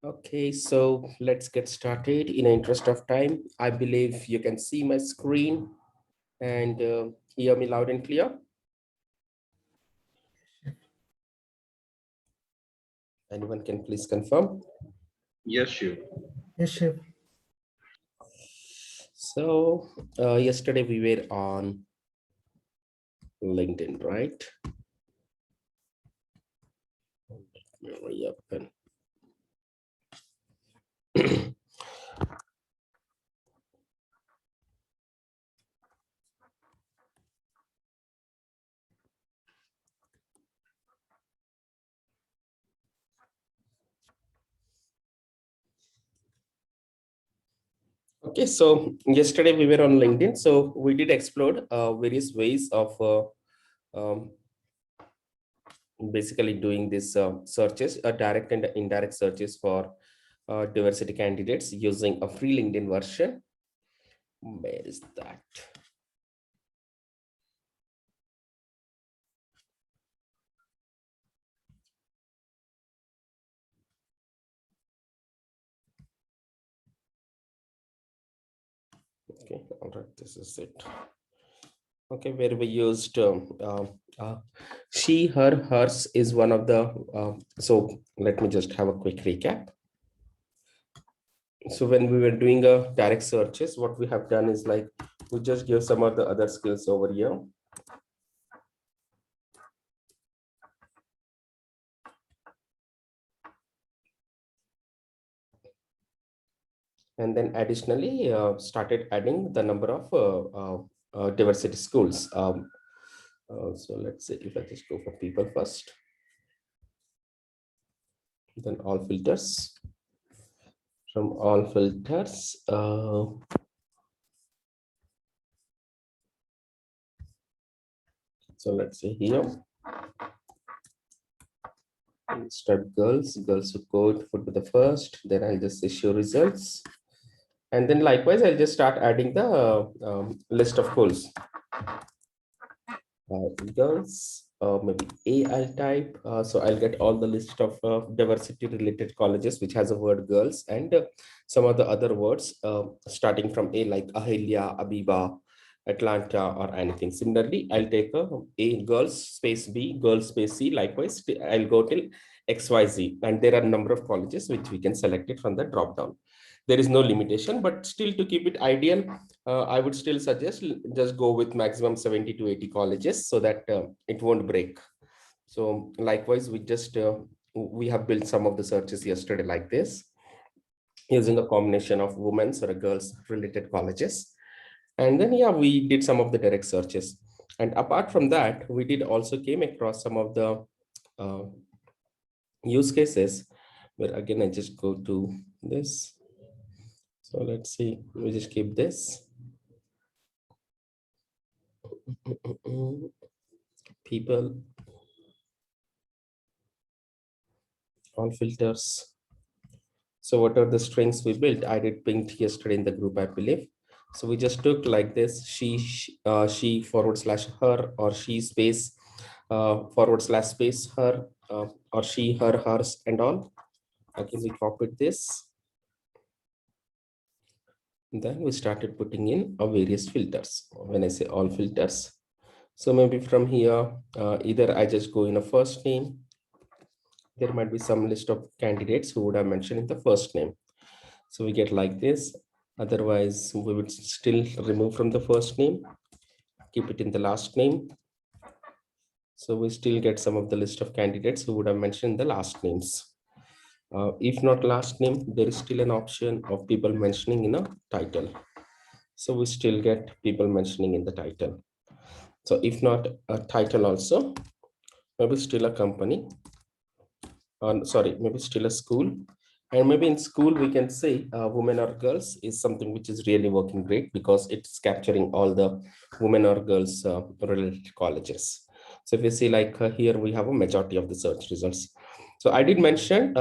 Okay, so let's get started. In the interest of time, I believe you can see my screen and hear me loud and clear. Anyone can please confirm. Yes, sure. Yes, chef. So yesterday we were on LinkedIn, right? Let me reopen. Okay, so yesterday we were on LinkedIn. So we did explore various ways of um, basically doing this searches, direct and indirect searches for diversity candidates using a free LinkedIn version. Where is that? Okay, all right, this is it. Okay, where we used she, her, hers is one of the, so let me just have a quick recap. So when we were doing a direct searches, what we have done is like, we just give some of the other skills over here. And then additionally started adding the number of diversity schools. So let's say if I just go for people first, then all filters. From all filters, so let's say here, start girls who code would be the first, then I'll just say show results. And then likewise, I'll just start adding the list of schools. Girls, maybe A I'll type. So I'll get all the list of diversity related colleges which has a word girls and some of the other words starting from A like Ahilya, Abiba, Atlanta or anything. Similarly, I'll take A girls space B, girls space C. Likewise, I'll go till XYZ. And there are a number of colleges which we can select it from the drop down. There is no limitation, but still to keep it ideal, I would still suggest just go with maximum 70 to 80 colleges so that it won't break. So likewise, we have built some of the searches yesterday like this, using a combination of women's or girls related colleges. And then, yeah, we did some of the direct searches. And apart from that, we did also came across some of the uh, use cases where again, I just go to this. So let's see, we just keep this. People, all filters. So what are the strings we built? I did ping yesterday in the group, I believe. So we just took like this, she forward slash her, or she space forward slash space her, or she, her, hers, and all. Again, we copied this. Then we started putting in our various filters. When I say all filters, so maybe from here, either I just go in a first name. There might be some list of candidates who would have mentioned in the first name. So we get like this. Otherwise, we would still remove from the first name, keep it in the last name. So we still get some of the list of candidates who would have mentioned the last names. If not last name, there is still an option of people mentioning in a title. So we still get people mentioning in the title. So if not a title also, maybe still a company, sorry, maybe still a school. And maybe in school, we can say women or girls is something which is really working great because it's capturing all the women or girls related colleges. So if you see like here, we have a majority of the search results. So I did mention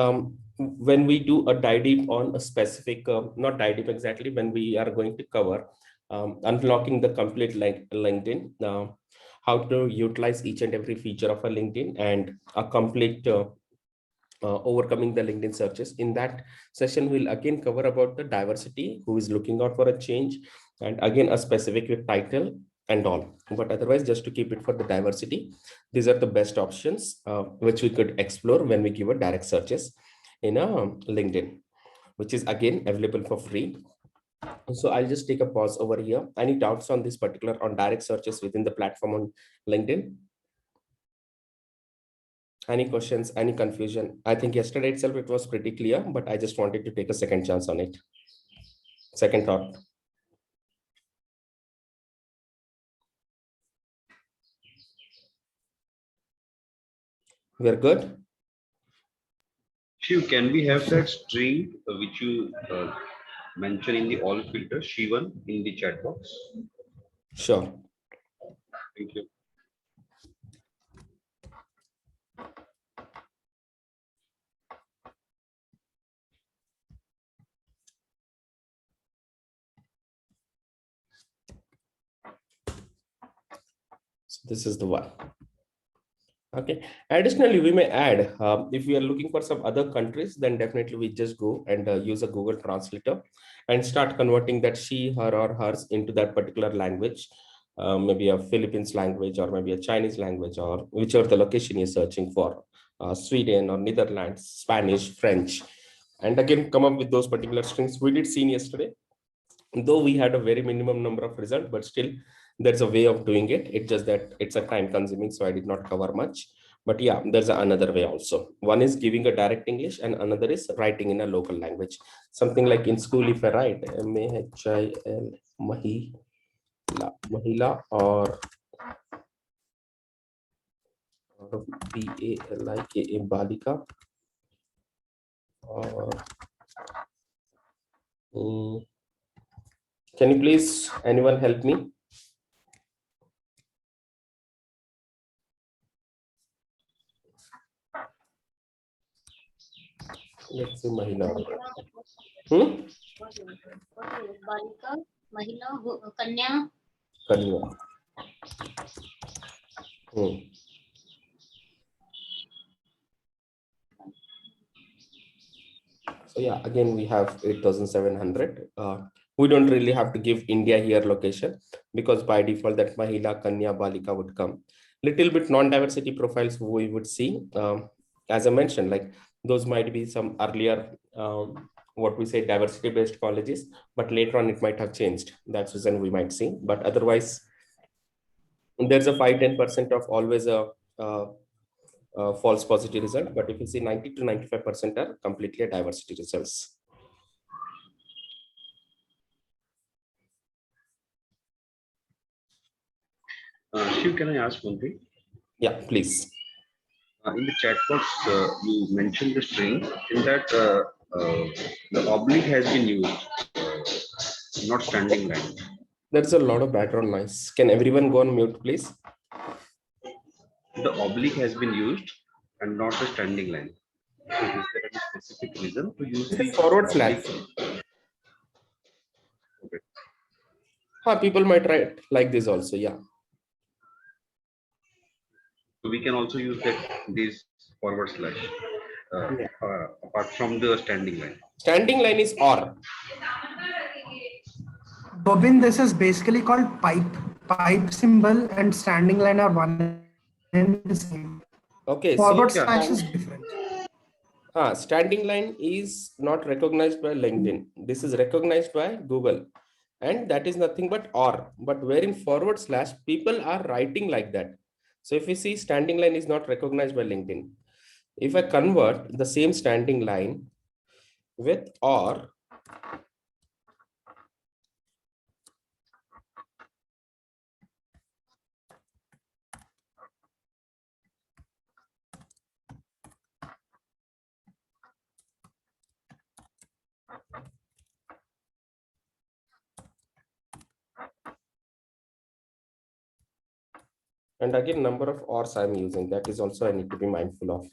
when we do a dive deep on a specific, not dive deep exactly, when we are going to cover unlocking the complete LinkedIn, how to utilize each and every feature of a LinkedIn and a complete overcoming the LinkedIn searches. In that session, we'll again cover about the diversity, who is looking out for a change, and again a specific with title and all. But otherwise, just to keep it for the diversity, these are the best options which we could explore when we give a direct searches in a LinkedIn, which is again available for free. So I'll just take a pause over here. Any doubts on this particular on direct searches within the platform on LinkedIn? Any questions, any confusion? I think yesterday itself it was pretty clear, but I just wanted to take a second chance on it. Second thought. We're good. Shiv, can we have that string which you mentioned in the all filter, Shivan, in the chat box? Sure. Thank you. So this is the one. Okay. Additionally, we may add, if we are looking for some other countries, then definitely we just go and use a Google Translator and start converting that she, her, or hers into that particular language, maybe a Philippines language or maybe a Chinese language or whichever the location you're searching for, Sweden or Netherlands, Spanish, French, and again come up with those particular strings. We did see yesterday, though we had a very minimum number of results, but still there's a way of doing it. It's just that it's a time consuming, so I did not cover much. But yeah, there's another way also. One is giving a direct English and another is writing in a local language. Something like in school, if I write M-A-H-I-L, Mahila or B-A-L-I-K-A, Balika, or can you please anyone help me? Let's say Mahila. Balika, Mahila, Kanya. Kanya. So yeah, again, we have 8,700. We don't really have to give India here location because by default that Mahila, Kanya, Balika would come. Little bit non-diversity profiles we would see. As I mentioned, like those might be some earlier, what we say diversity-based colleges, but later on it might have changed. That's reason we might see. But otherwise, there's a 5-10% of always a false positive result, but if you see 90 to 95% are completely diversity results. Shiv, can I ask one thing? Yeah, please. In the chat box, you mentioned the string. In that, the oblique has been used, not standing line. There's a lot of background noise. Can everyone go on mute, please? The oblique has been used and not the standing line. So is there any specific reason to use the forward slash? Okay. People might write like this also, yeah. So we can also use that this forward slash apart from the standing line. Standing line is or. Bobin, this is basically called pipe. Pipe symbol and standing line are one and the same. Okay. Forward slash is different. Standing line is not recognized by LinkedIn. This is recognized by Google. And that is nothing but or. But wherein forward slash, people are writing like that. So if you see standing line is not recognized by LinkedIn. If I convert the same standing line with or, and again, number of ors I'm using, that is also I need to be mindful of.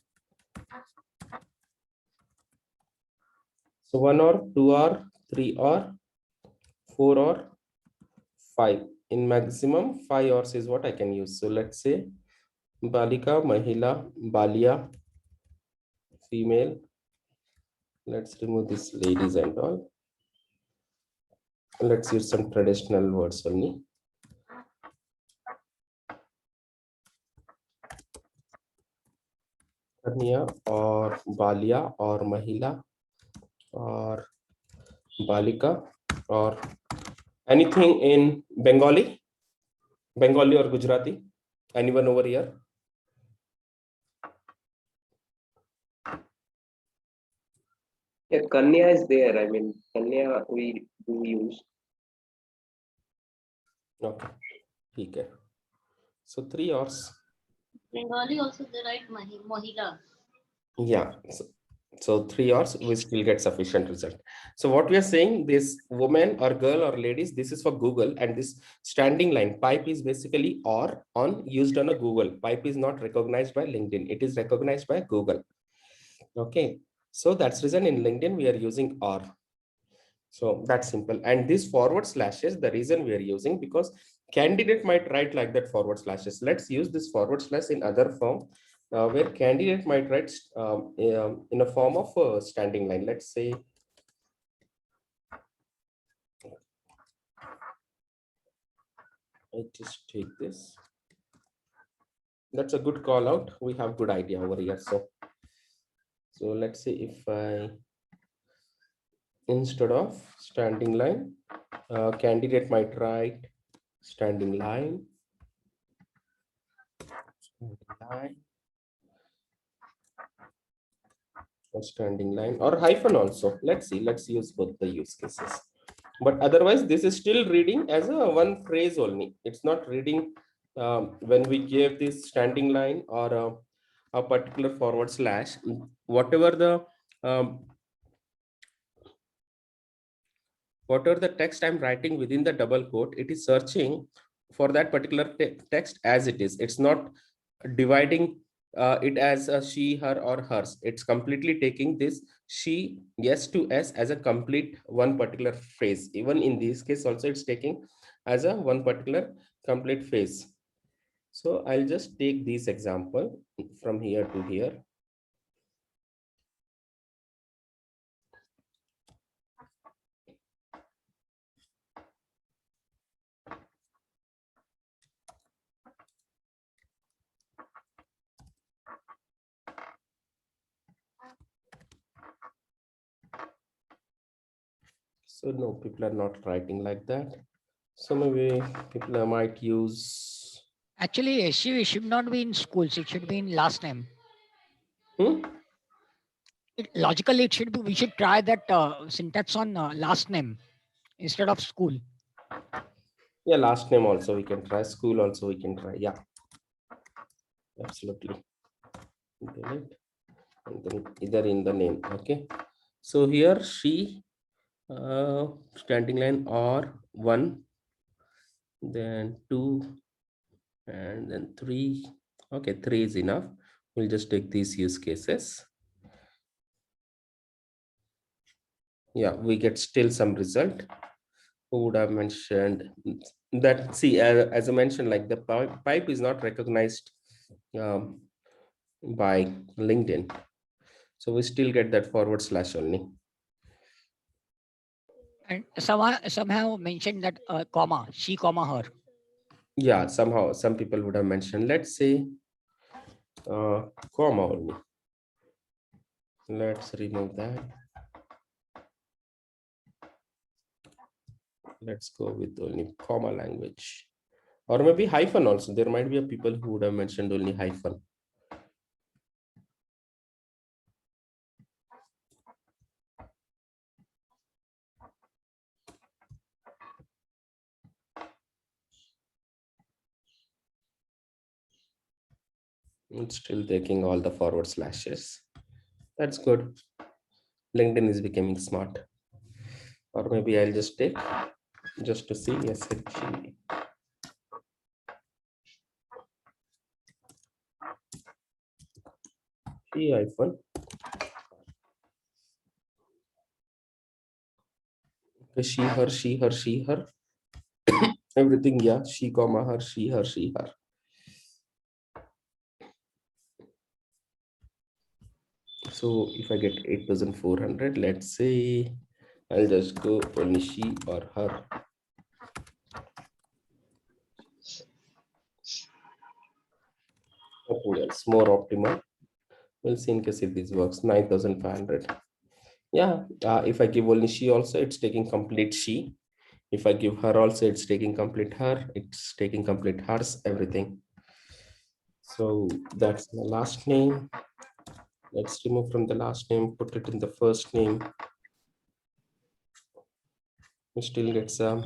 So 1 or 2 or 3 or 4 or 5. In maximum 5 ors is what I can use. So let's say Balika, Mahila, Balia, female. Let's remove this ladies and all. Let's use some traditional words only. Kanya or Balia or Mahila or Balika or anything in Bengali or Gujarati? Anyone over here? Yeah, Kanya is there. I mean, Kanya we do use. Okay. Okay. So 3 hours. Bengali also they write Mahila. Yeah. So 3 hours, we still get sufficient result. So what we are saying, this woman or girl or ladies, this is for Google, and this standing line pipe is basically or on used on a Google. Pipe is not recognized by LinkedIn. It is recognized by Google. Okay. So that's reason in LinkedIn we are using or. So that's simple. And these forward slashes, the reason we are using, because candidate might write like that forward slashes. Let's use this forward slash in other form, where candidate might write in a form of a standing line. Let's say I just take this. That's a good call out. We have good idea over here. So let's say if I, instead of standing line, candidate might write standing line, or standing line, or hyphen also. Let's see, let's use both the use cases. But otherwise, this is still reading as a one phrase only. It's not reading when we give this standing line or a particular forward slash, whatever the text I'm writing within the double quote, it is searching for that particular text as it is. It's not dividing it as a she, her, or hers. It's completely taking this she, yes to s as a complete one particular phrase. Even in this case also, it's taking as a one particular complete phrase. So I'll just take this example from here to here. So no, people are not writing like that. So maybe people might use. Actually, she should not be in schools. It should be in last name. Logically, it should be. We should try that syntax on last name instead of school. Yeah, last name also we can try. School also we can try. Yeah, absolutely. And then either in the name. Okay. So here she, standing line or 1, then 2, and then 3. Okay, 3 is enough. We'll just take these use cases. Yeah, we get still some result. Who would have mentioned that? See, as I mentioned, like the pipe is not recognized by LinkedIn. So we still get that forward slash only. And somehow mentioned that comma, she, comma, her. Yeah, somehow some people would have mentioned, let's say comma only. Let's remove that. Let's go with only comma language, or maybe hyphen also. There might be a people who would have mentioned only hyphen. It's still taking all the forward slashes. That's good. LinkedIn is becoming smart. Or maybe I'll just take just to see. Yes, she hyphen. Okay, she, her, she, her, she, her. Everything, yeah. She, comma, her, she, her, she, her. So if I get 8,400, let's say I'll just go only she or her. Nothing else, more optimal. We'll see in case if this works. 9,500. Yeah, if I give only she also, it's taking complete she. If I give her also, it's taking complete her. It's taking complete hers, everything. So that's the last name. Let's remove from the last name, put it in the first name. We still get some.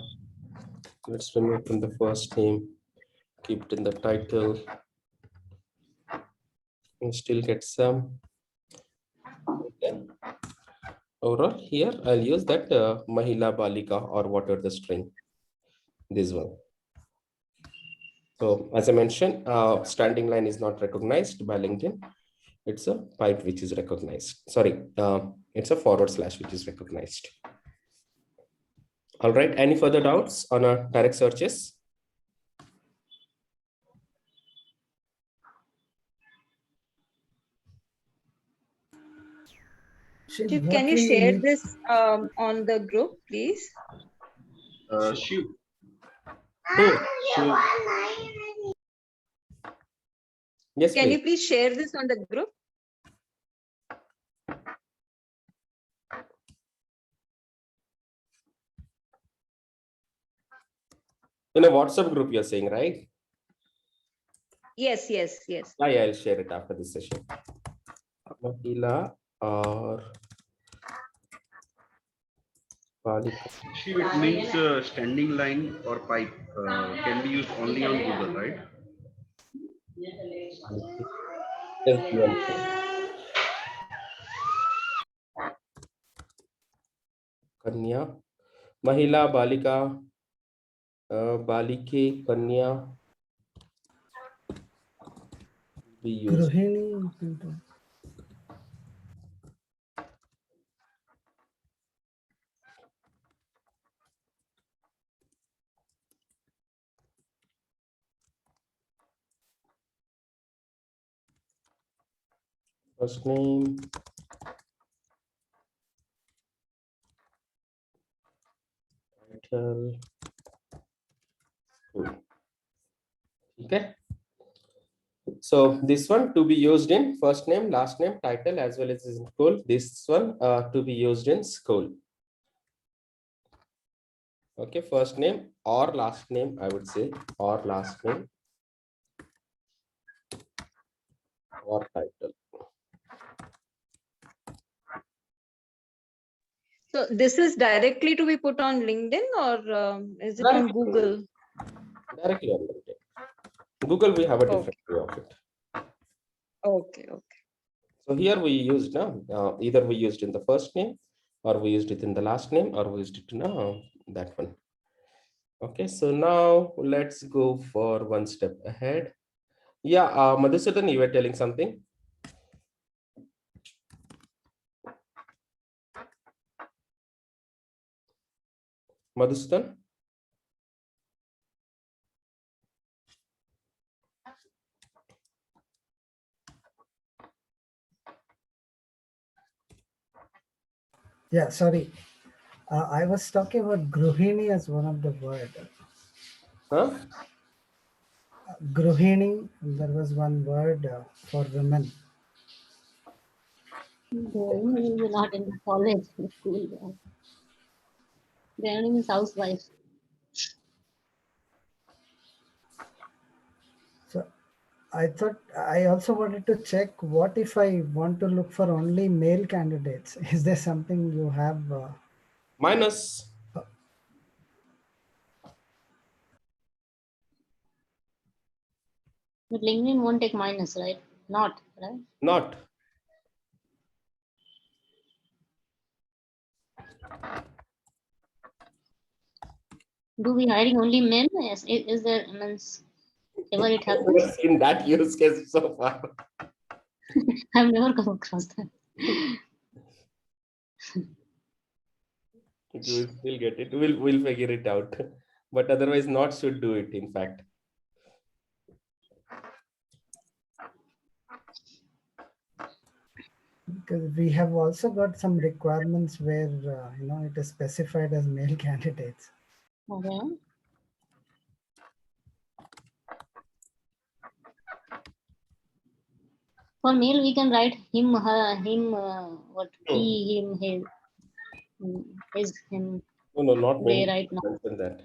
Let's remove from the first name, keep it in the title. We still get some. Okay. Overall, here I'll use that Mahila Balika or whatever the string. This one. So as I mentioned, standing line is not recognized by LinkedIn. It's a pipe which is recognized. Sorry, it's a forward slash which is recognized. All right, any further doubts on our direct searches? Chief, What can you we share need- this on the group, please? Shiv, Oh, so yes, Can you please. please share this on the group? In a WhatsApp group, you're saying, right? Yes, yes, yes. Yeah, I'll share it after this session. Mahila or Balika. Shiv, it means standing line or pipe can be used only on Google, right? Just give one second. Kanya, Mahila, Balika, Balike, Kanya. Be used. Gruhini, you can do. First name. Title. Okay. So this one to be used in first name, last name, title, as well as in school. This one to be used in school. Okay, first name or last name, I would say, or last name or title. So this is directly to be put on LinkedIn or is it on Directly. Google? Directly on LinkedIn. Google, we have a different way of it. Okay, okay. So here we used now, either we used in the first name or we used it in the last name or we used it in that one. Okay, so now let's go for one step ahead. Yeah, Madhusudan, you were telling something. Madhusudan? Yeah, sorry. I was talking about Gruhini as one of the word. Huh? Gruhini, there was one word for women. They're not in college, in school. Their name is housewife. So I thought I also wanted to check what if I want to look for only male candidates? Is there something you have? Minus. But LinkedIn won't take minus, right? Not, right? Not. Do we hiring only men? Yes. Is there means ever it happens? In that use case so far. I've never come across that. You will still get it. We'll figure it out. But otherwise, not should do it, in fact. Because we have also got some requirements where it is specified as male candidates. Okay. For male, we can write him, her, him, what he, him, his, his, him, No, no, not way many right people now. mention that.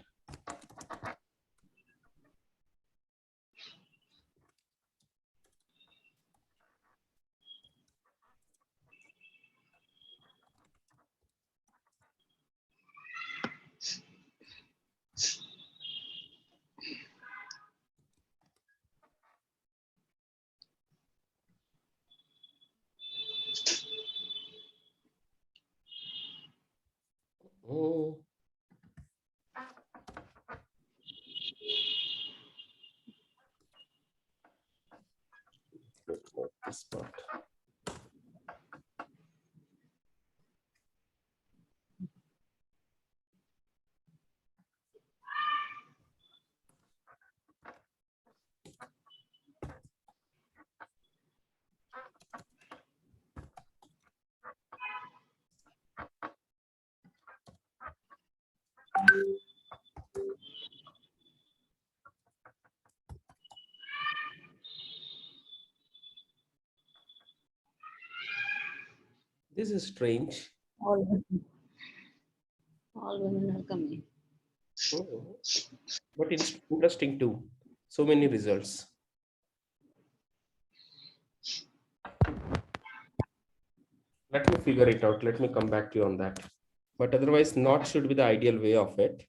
Mm. Let's note this part. This is strange. All women are coming. Oh, but it's interesting too. So many results. Let me figure it out. Let me come back to you on that. But otherwise, not should be the ideal way of it.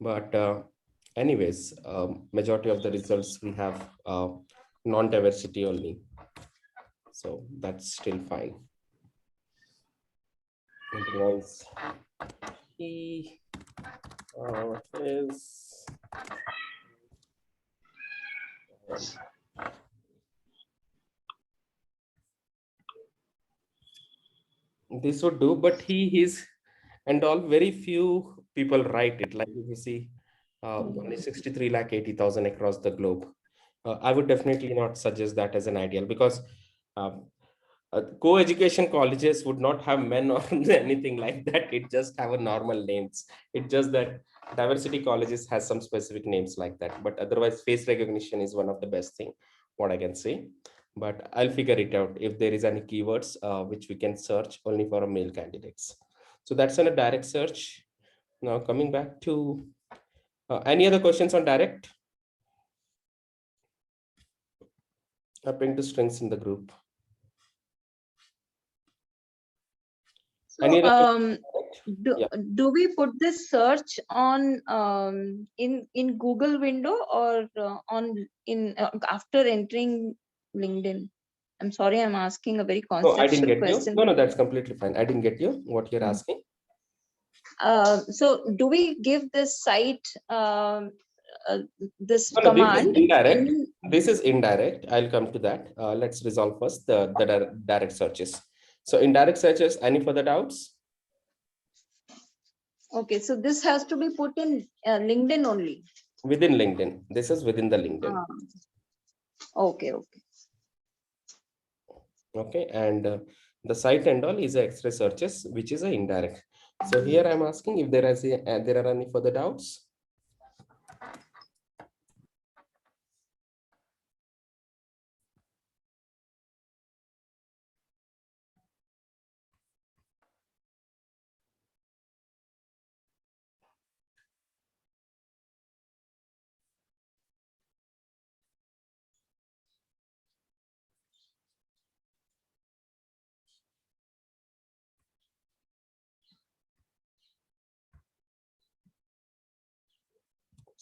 But anyways, majority of the results we have non-diversity only. So that's still fine. Otherwise, he is this would do, but he, his, and all very few people write it. Like if you see, only 63 lakh 80,000 across the globe. I would definitely not suggest that as an ideal because um, co-education colleges would not have men or anything like that. It just have a normal names. It just that diversity colleges has some specific names like that. But otherwise, face recognition is one of the best thing, what I can say. But I'll figure it out if there is any keywords which we can search only for a male candidates. So that's on a direct search. Now coming back to any other questions on direct? Append to strings in the group. Any So, other do, yeah. do we put this search on in Google window or on in after entering LinkedIn? I'm sorry, I'm asking a very No, I didn't conceptual get you. question. No, that's completely fine. I didn't get you. What you're asking? So do we give this site this No, this is command indirect. in? This is indirect. I'll come to that. Let's resolve first the direct searches. So indirect searches, any further doubts? Okay, so this has to be put in LinkedIn only. Within LinkedIn. This is within the LinkedIn. Okay, okay. Okay, and the site and all is a X-ray searches, which is a indirect. So here I'm asking if there is there are any further doubts.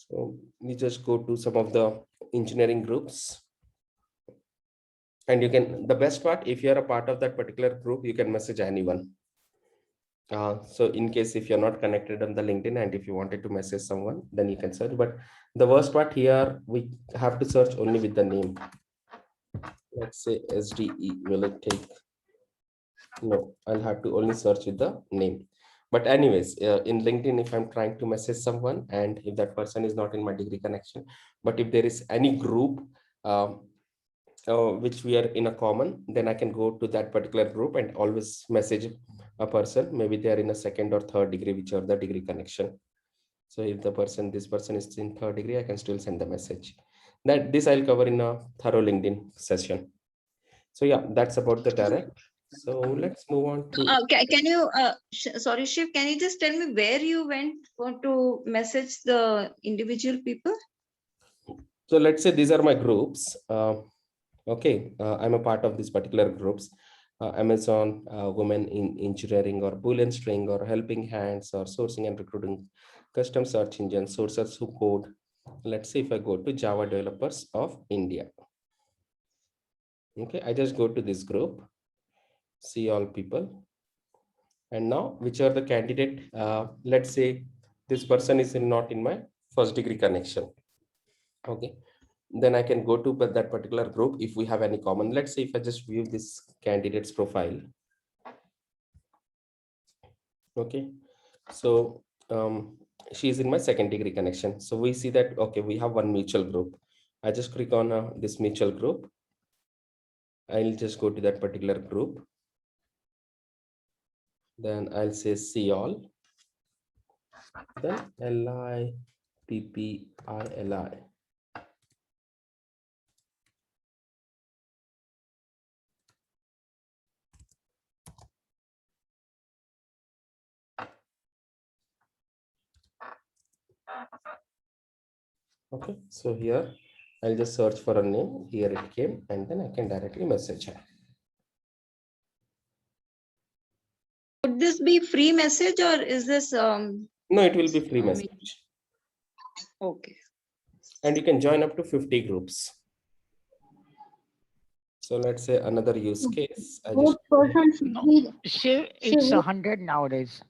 So we just go to some of the engineering groups. And you can, the best part, if you're a part of that particular group, you can message anyone. So in case if you're not connected on the LinkedIn and if you wanted to message someone, then you can search. But the worst part here, we have to search only with the name. Let's say SDE, will it take? No, I'll have to only search with the name. But anyways, in LinkedIn, if I'm trying to message someone and if that person is not in my degree connection, but if there is any group, which we are in a common, then I can go to that particular group and always message a person. Maybe they are in a second or third degree, whichever the degree connection. So if this person is in third degree, I can still send the message. This I'll cover in a thorough LinkedIn session. So yeah, that's about the direct. So let's move on to. Can you, sorry, Shiv, can you just tell me where you went to message the individual people? So let's say these are my groups. Okay, I'm a part of these particular groups. Amazon, women in engineering, or Boolean string, or helping hands, or sourcing and recruiting, custom search engine, sources who code. Let's see if I go to Java developers of India. Okay, I just go to this group, see all people. And now, which are the candidate? Let's say this person is not in my first degree connection. Okay, then I can go to that particular group if we have any common. Let's say if I just view this candidate's profile. Okay, so she is in my second degree connection. So we see that, okay, we have one mutual group. I just click on this mutual group. I'll just go to that particular group. Then I'll say see all. Then LIPPILI. Okay, so here I'll just search for a name. Here it came, and then I can directly message her. Would this be free message or is this No, it will be free message. okay. And you can join up to 50 groups. So let's say another use case. Both persons should be. Shiv, it's 100 nowadays.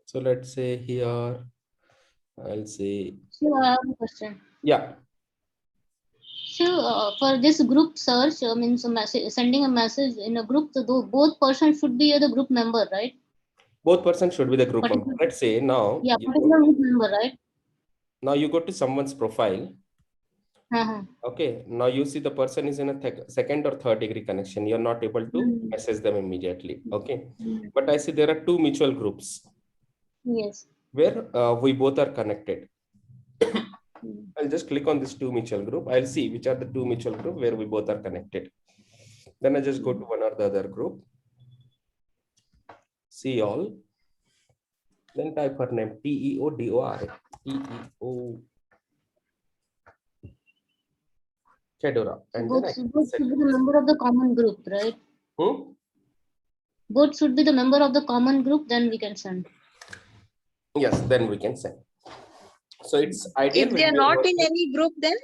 So let's say here, I'll say, So I have a question. yeah. So for this group search, means a message, sending a message in a group, so both persons should be the group member, right? Both persons should be the group Particular- member. Let's say now, Yeah, particular group member, right? now you go to someone's profile. Okay, now you see the person is in a second or third degree connection. You're not able to message them immediately. Okay, but I see there are two mutual groups. Yes. Where we both are connected. I'll just click on this two mutual group. I'll see which are the two mutual group where we both are connected. Then I just go to one or the other group. See all. Then type her name, TEODORA. TEO. Fedora. And Both should be the member of the common group, right? Both should be the member of the common group, then we can send. Yes, then we can send. So it's ideal. If they are not in any group, then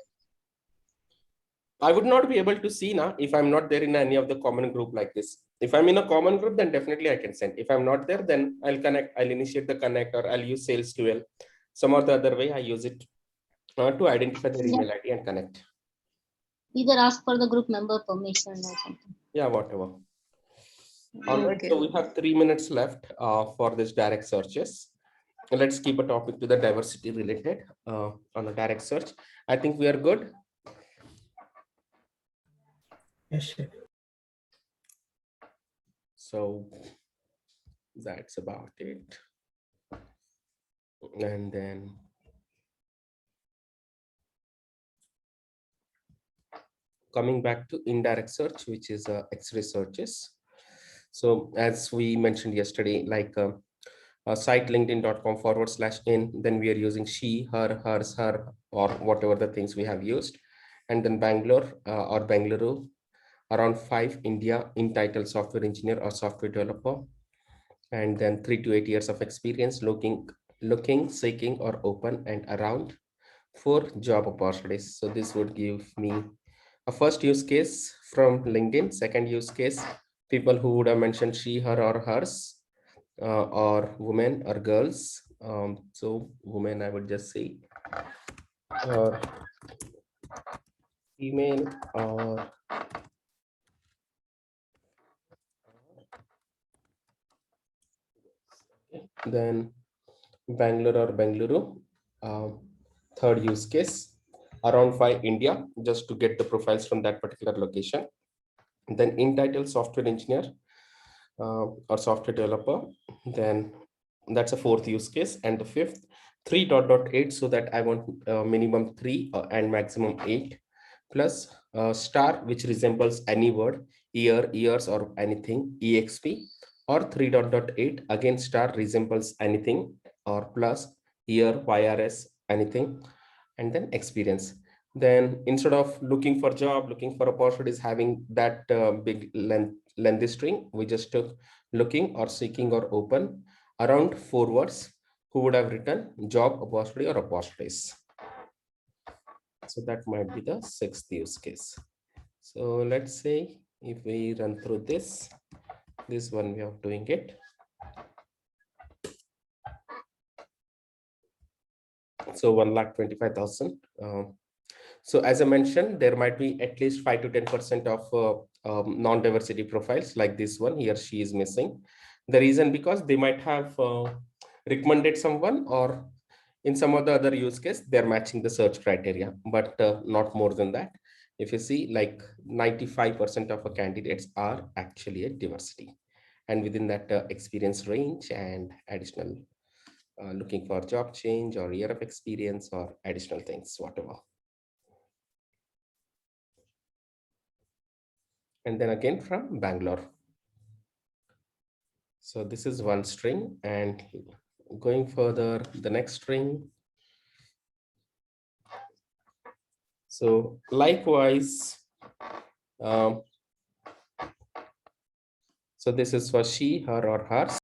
I would not be able to see now if I'm not there in any of the common group like this. If I'm in a common group, then definitely I can send. If I'm not there, then I'll connect. I'll initiate the connect, or I'll use Sales 12. Some or the other way I use it to identify their email ID and connect. Either ask for the group member permission or something. Yeah, whatever. All right, so we have 3 minutes left for this direct searches. Let's keep a topic to the diversity related on a direct search. I think we are good. Yes, sir. So that's about it. And then coming back to indirect search, which is X-ray searches. So as we mentioned yesterday, like site linkedin.com/in, then we are using she, her, hers, her, or whatever the things we have used. And then Bangalore or Bengaluru, around 5, India, in title software engineer or software developer. And then 3 to 8 years of experience looking, seeking, or open and around 4 job opportunities. So this would give me a first use case from LinkedIn. Second use case, people who would have mentioned she, her, or hers, or women or girls. So women, I would just say, or female, or then Bangalore or Bengaluru. Third use case, around 5 India, just to get the profiles from that particular location. Then in title software engineer or software developer, then that's a fourth use case. And the fifth, 3.8, so that I want minimum 3 and maximum 8, plus star, which resembles any word, year, years, or anything, exp, or 3.8, again star resembles anything, or plus year, yrs, anything, and then experience. Then instead of looking for job, looking for opportunities, having that big lengthy string, we just took looking or seeking or open, around 4 words, who would have written job, opportunity, or opportunities. So that might be the sixth use case. So let's say if we run through this one way of doing it. So 1,25,000. So as I mentioned, there might be at least 5 to 10% of non-diversity profiles like this one. He or she is missing. The reason, because they might have recommended someone, or in some of the other use case, they're matching the search criteria, but not more than that. If you see, like 95% of our candidates are actually a diversity, and within that experience range and additional looking for job change or year of experience or additional things, whatever. And then again from Bangalore. So this is one string, and going further, the next string. So likewise, so this is for she, her, or hers.